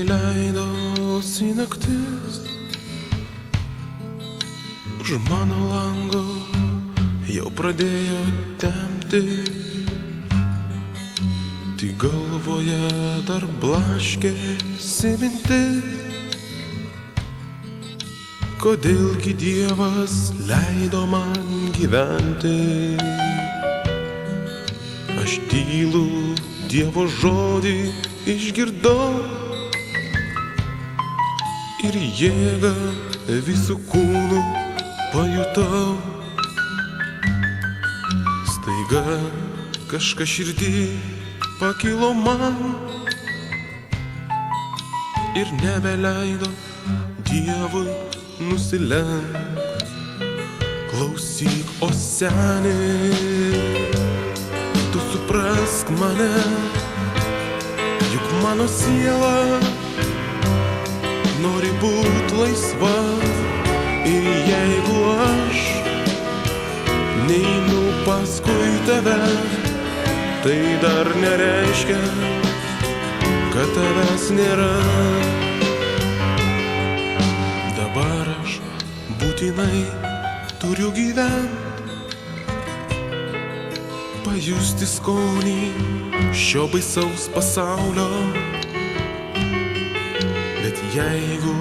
leidosi naktis, už mano lango jau pradėjo temti, tik galvoje dar blaškėsi mintis, kodėlgi Dievas leido man gyventi. Aš tylų Dievo žodį išgirdau ir jėgą visų kūnų pajutau. Staiga kažkas širdį pakilo man ir nebeleido Dievui nusilenkt. Klausyk, o seni, tu suprask mane, juk mano siela nori būt laisva. Ir jeigu aš neinu paskui tave, tai dar nereiškia, kad tavęs nėra. Dabar aš būtinai turiu gyvent, pajusti skonį šio baisaus pasaulio. Bet jeigu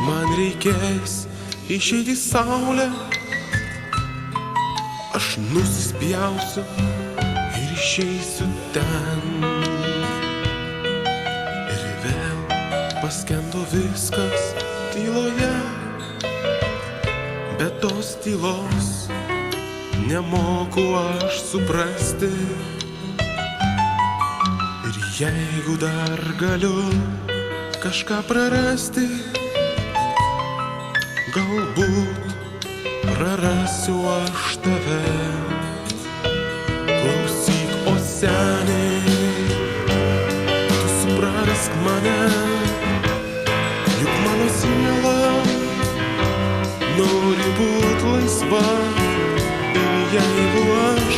man reikės išeiti į saulę, aš nusispjausiu ir išeisiu ten. Ir vėl paskendo viskas tyloje, bet tos tylos nemoku aš suprasti. Ir jeigu dar galiu kažką prarasti, galbūt prarasiu aš tave. Klausyk, o seni, tu suprask mane, juk mano siela nori būt laisva. Ir jeigu aš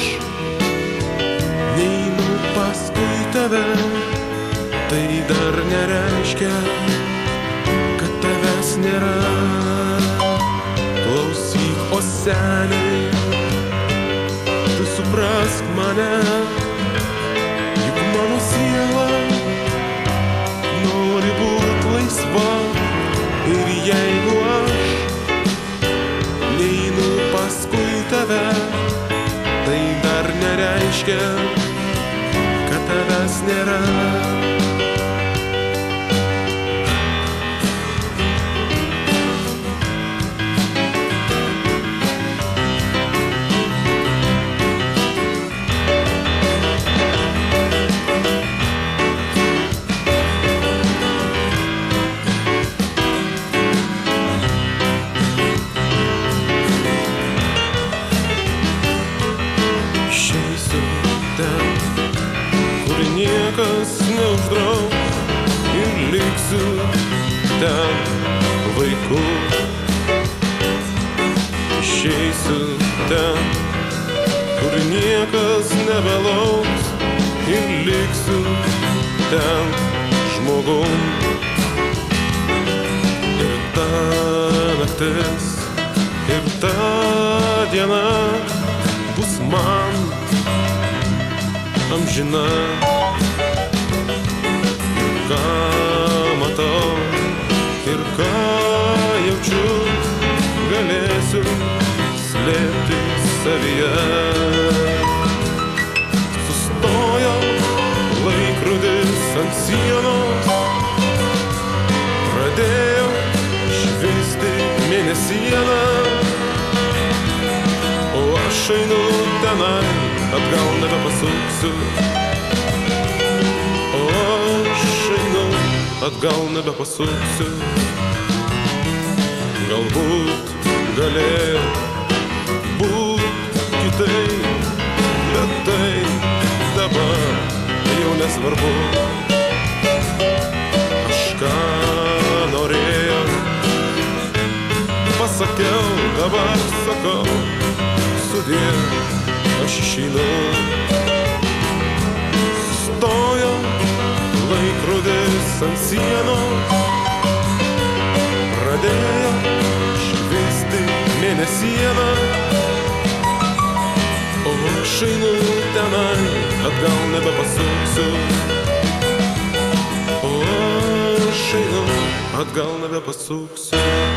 neinu paskui tave, tai dar nereiškia, kad tavęs nėra. Klausyk, o seni, tu suprask mane, juk mano siela nori būt laisva. Ir jeigu aš neinu paskui tave, tai dar nereiškia, kad tavęs nėra. Niekas neuždraus ir liksiu ten vaiku. Išeisiu ten, kur niekas nebelauks, ir liksiu ten žmogum. Ir ta naktis, ir ta diena bus man amžina. Ką matau ir ką jaučiu, galėsiu slėpti savyje. Sustojo laikrodis ant sienos, pradėjo šviesti mėnesiena, o aš einu tenai, atgal nebepasuksiu. Atgal nebepasuksiu. Galbūt galėjo būt kitaip, bet tai dabar jau nesvarbu. Aš ką norėjau, pasakiau, dabar sakau, sudie, aš išeinu. Stojo laikrodis ant sienos, ne siena. O aš einu tenai, atgal nebepasuksiu. O aš einu, atgal nebepasuksiu.